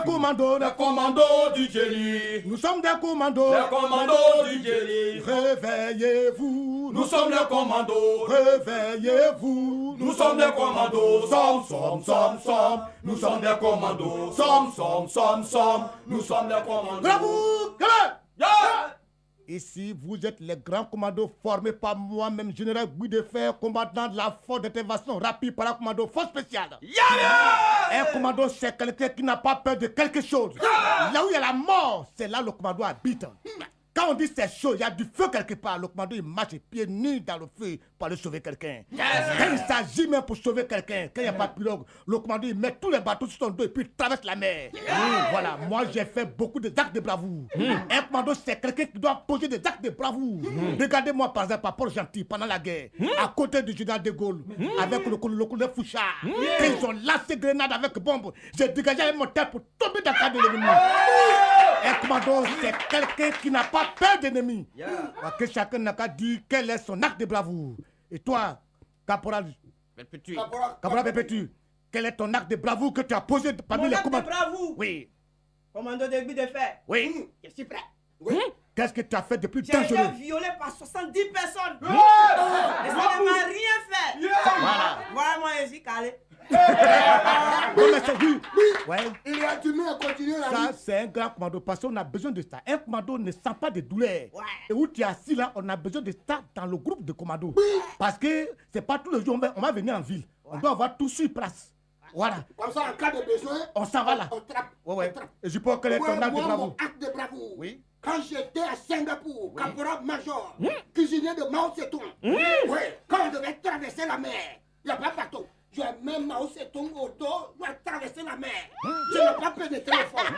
des commandos, les commandos du génie. Nous sommes des commandos, Les commandos du génie. réveillez-vous. Nous sommes les commandos. Réveillez-vous. Nous sommes des commandos. Somme. Nous sommes des commandos. Somme. Nous sommes des commandos. Bravo! Yeah! Ici, vous êtes les grands commandos formés par moi-même, général Guy de Fer, commandant de la force d'intervention rapide par la commando force spéciale. Un commando, c'est quelqu'un qui n'a pas peur de quelque chose. Là où il y a la mort, c'est là le commando habite. Quand on dit c'est chaud, il y a du feu quelque part. Le commando, il marche pieds nus dans le feu pour aller sauver quelqu'un. Quand il s'agit même pour sauver quelqu'un, quand il n'y a pas de pilote, le commando, il met tous les bateaux sur son dos et puis il traverse la mer. Voilà, moi j'ai fait beaucoup d'actes de bravoure. Un commando, c'est quelqu'un qui doit poser des actes de bravoure. Regardez-moi par exemple à Port-Gentil, pendant la guerre, à côté du général de Gaulle, avec le colonel Fouchard. Quand ils ont lancé grenade avec bombe, j'ai dégagé avec mon tête pour tomber dans le cadre de l'ennemi. Un commando, c'est quelqu'un qui n'a pas peur d'ennemi. Que chacun n'a qu'à dire quel est son acte de bravoure. Et toi, caporal Perpétue, quel est ton acte de bravoure que tu as posé parmi les commandos? Mon acte de bravoure? Oui. Commando de Guy de Fer? Oui. Je suis prêt. Oui. Qu'est-ce que tu as fait de plus J'ai dangereux? été violé par 70 personnes. Et ça ne m'a rien fait. Voilà, moi je suis calé. Non, mais c'est oui. Ouais. Il a du mal à continuer la Ça, vie. c'est un grand commando parce qu'on a besoin de ça. Un commando ne sent pas de douleur. Ouais. Et où tu es assis là, on a besoin de ça dans le groupe de commando. Parce que c'est pas tous les jours, on va venir en ville. On doit avoir tout sur place. Voilà. Comme ça, en cas de besoin, On s'en va là. on trappe. Ouais. On trappe. Et je pense que les Moi, ton acte de mon bravoure. acte de bravoure. Oui. Quand j'étais à Singapour, caporal-major, cuisinier de Mao Tse-tung, oui, quand on devait traverser la mer, il n'y a pas de bateau. Tu as même Mao Tse-tung au dos, tu as traversé la mer. Je n'ai pas peur de téléphone.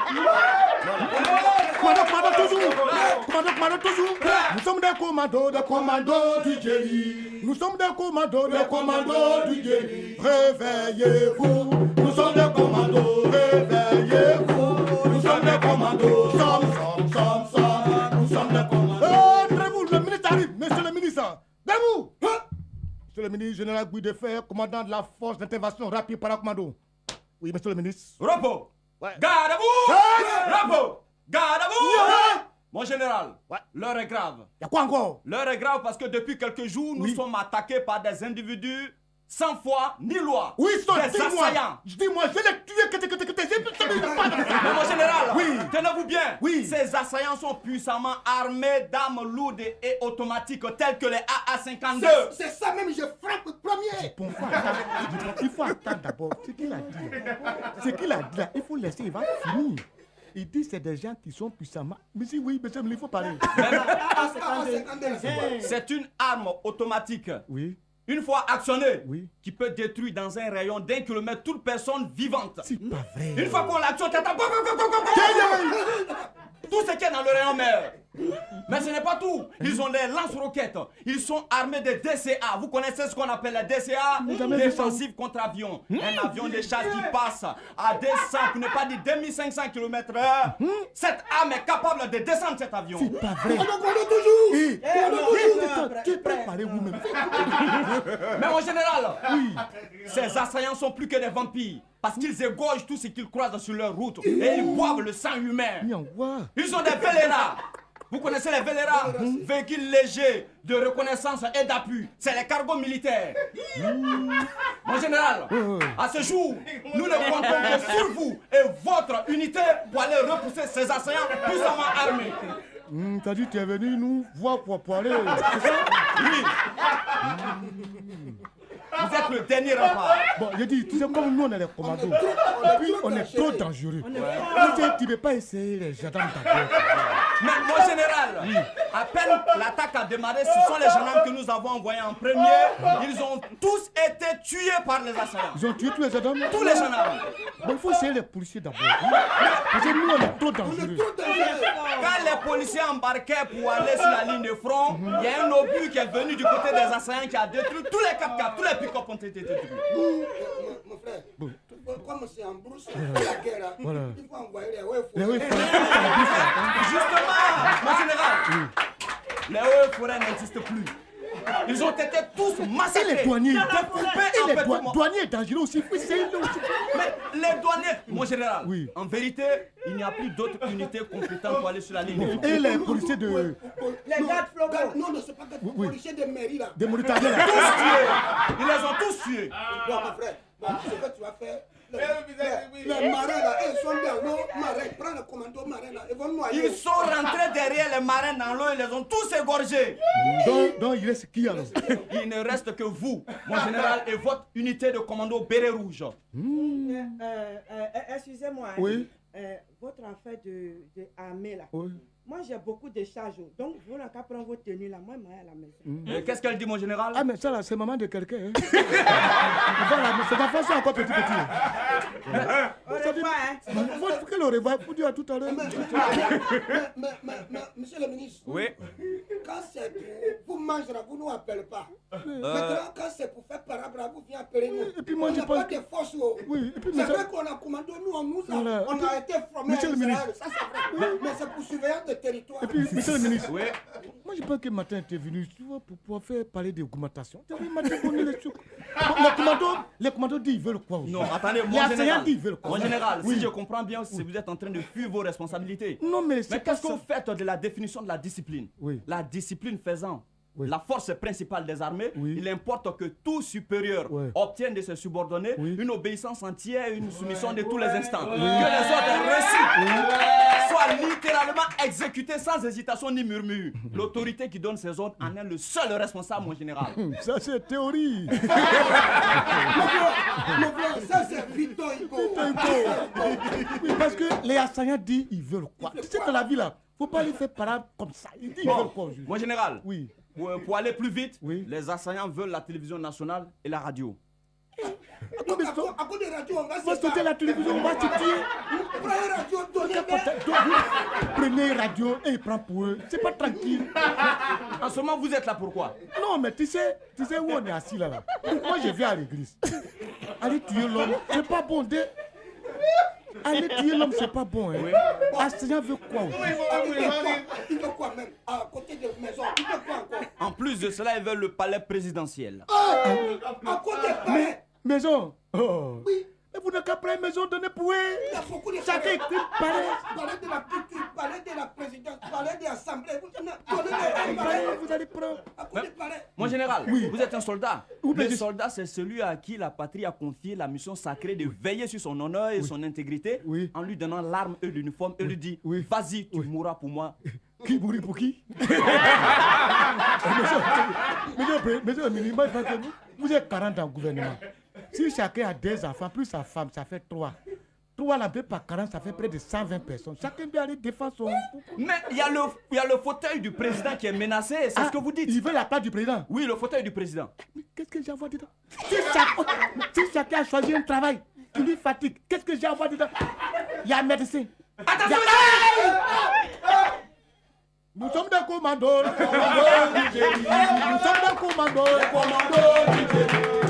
Commando toujours. Nous sommes des commandos du génie. Nous sommes des commandos du génie. Réveillez-vous. Nous sommes des commandos. Réveillez-vous. Nous sommes des commandos. Nous sommes des commandos. Oh, debout, le ministre arrive. Monsieur le ministre, debout. Monsieur le ministre, général Guy de Fer, commandant de la force d'intervention rapide par la commando. Oui, monsieur le ministre. Repos. Ouais. Garde à vous. Repos. Garde à vous. Mon général, Ouais. l'heure est grave. Y'a quoi encore? L'heure est grave parce que depuis quelques jours, nous sommes attaqués par des individus sans foi ni loi. Oui, des assaillants. Dis-moi, je l'ai tué, Mais mon général, Oui. tenez-vous bien. Oui. Ces assaillants sont puissamment armés d'armes lourdes et automatiques telles que les AA-52. C'est ça même, je frappe le premier. Bon, il faut attendre d'abord. Ce qu'il a dit là, il faut laisser, il va finir. Il dit c'est des gens qui sont puissamment. Mais si oui, monsieur, il faut parler. C'est une arme automatique. Oui, Une fois actionnée, Oui. qui peut détruire dans un rayon d'1 kilomètre toute personne vivante. c'est pas vrai. Une fois qu'on l'actionne, tout ce qui est dans le rayon mer. Mais ce n'est pas tout. Ils ont des lance-roquettes. Ils sont armés de DCA. Vous connaissez ce qu'on appelle les DCA? Défensive contre avion. Un avion de chasse qui passe à 200, pour ne pas dire 2500 km/h. Cette arme est capable de descendre cet avion. C'est pas vrai. toujours. Tu es préparé vous-même. Mais en général, ces assaillants sont plus que des vampires. Parce qu'ils égorgent tout ce qu'ils croisent sur leur route. Et ils boivent le sang humain. Ils ont des véléras. Vous connaissez les véléras? Véhicules légers de reconnaissance et d'appui. C'est les cargos militaires. Mon général, à ce jour, nous ne comptons que sur vous et votre unité pour aller repousser ces assaillants puissamment armés. T'as dit tu es venu nous voir pour parler. Oui. Vous êtes le dernier rempart. Bon, j'ai dit, tu sais, comme nous on est les commandos, puis on est trop dangereux. Tu ne peux pas essayer les gendarmes d'abord. Mais mon général, à peine l'attaque a démarré, ce sont les gendarmes que nous avons envoyés en premier. Ils ont tous été tués par les assaillants. Ils ont tué tous les gendarmes? Tous les gendarmes. Bon, il faut essayer les policiers d'abord. Parce que nous on est trop dangereux. Quand les policiers embarquaient pour aller sur la ligne de front, il y a un obus qui est venu du côté des assaillants qui a détruit tous les 4x4, tous les pick-up ont été détruits. Mon frère, comme c'est en brousse, la guerre, il faut envoyer les Les Justement, mon général, les hauts forêts n'existent plus. Ils ont été tous massacrés. Et les douaniers. Découpés en petits morceaux. Douaniers dangereux aussi. Oui, c'est eux aussi. Mais les douaniers, mon général, Oui. en vérité, il n'y a plus d'autres unités compétentes pour aller sur la ligne de front. Et les policiers de... Les gardes Flobo. Non, non, c'est pas des policiers de mairie là. Des Mauritaniens là. Ils les ont tous tués. Non, mon frère, ce que tu vas faire, les marins là, ils sont dans l'eau, marins, prends le commando marin là, ils vont noyer. Ils sont rentrés derrière les marins dans l'eau et les ont tous égorgés. Donc il reste qui alors? Il ne reste que vous, mon général, et votre unité de commando béret rouge. Excusez-moi. Oui. Votre affaire de armée là. Oui. Moi j'ai beaucoup de charges. Donc vous n'avez qu'à prendre votre tenue là. Moi je vais à la maison. Qu'est-ce qu'elle dit, mon général? Ah mais ça là, c'est maman de quelqu'un. Hein. Voilà, mais c'est enfants sont encore petit. Au revoir, hein. Faut qu'elle le revoie, faut dire à tout à l'heure. Mais, monsieur le ministre, Oui. quand c'est pour vous mangez là, vous ne nous appelez pas. Maintenant, quand c'est pour faire parabra, vous venez appeler nous. Et puis moi, je on n'a pense pas de force. Oh. Oui, et puis C'est mais ça- vrai qu'on a commandé, nous, Voilà. on a été formés Monsieur à le Israël, ministre. ça c'est vrai. Mais c'est pour surveiller le territoire. Et puis, monsieur le ministre, Oui. moi je pense que matin tu es venu tu vois, pour pouvoir faire parler d'augmentation. Tu as vu, matin, on est les trucs. Les commandos disent ils veulent quoi aussi? Non, attendez, Les mon enseignants général. disent ils veulent quoi? Mon général, Oui. si je comprends bien, c'est vous êtes en train de fuir vos responsabilités. Non, mais Mais c'est pas qu'est-ce que ça. vous faites de la définition de la discipline? Oui. La discipline faisant Oui. la force principale des armées, Oui. il importe que tout supérieur Ouais. obtienne de ses subordonnés Oui. une obéissance entière et une soumission de tous les instants. Que les ordres reçus soient littéralement exécutés sans hésitation ni murmure. L'autorité qui donne ces ordres en est le seul responsable, mon général. Ça c'est théorie. Mon frère, ça c'est Victor Hugo. Oui, parce que les assaillants disent ils veulent quoi? Tu sais, dans la vie là, faut pas les faire parler comme ça. Ils disent ils veulent quoi aujourd'hui? Mon général, Oui. pour aller plus vite, Oui. les assaillants veulent la télévision nationale et la radio. Donc, à cause des radios, on va On va sauter la télévision, on va se tuer. Prenez radio, donnez Prenez radio et il prend pour eux. C'est pas tranquille. En ce moment, vous êtes là pourquoi? Non, mais tu sais où on est assis là. Moi, je viens à l'église. Aller tuer l'homme, c'est pas bon. Aller tuer l'homme, c'est pas bon. Hein. Oui. Assaillant veut quoi aujourd'hui? Il veut quoi même? À côté de la maison, il veut quoi encore? En plus de cela, ils veulent le palais présidentiel. À côté de palais. Maison. Oh. Oui. Mais vous n'avez qu'à prendre une maison donnée pour eux. Il y a beaucoup de Chacun palais. écrit palais. Parler de la culture, parler de la présidence, parler de l'assemblée. Vous donnez des Palais, palais. vous allez prendre. À côté de palais. Mon général, vous êtes un soldat. Oui, mais Le je- soldat, c'est celui à qui la patrie a confié la mission sacrée de veiller sur son honneur et son intégrité Oui. en lui donnant l'arme et l'uniforme et lui dit Oui. vas-y, tu mourras pour moi. Qui mourit pour qui? Monsieur le ministre, moi, je pense que vous êtes 40 dans le gouvernement. Si chacun a des enfants, plus sa femme, ça fait 3. 3 lampés par 40, ça fait près de 120 personnes. Chacun doit aller défendre son... Mais il y a le fauteuil du président qui est menacé, c'est ce que vous dites. Il veut la part du président. Oui, le fauteuil du président. Mais qu'est-ce que j'ai à voir dedans? Si chacun a choisi un travail qui lui fatigue, qu'est-ce que j'ai à voir dedans? Il y a un médecin. Attention, Nous sommes des commandos, les commandos du génie. Nous sommes des commandos, les commandos du génie.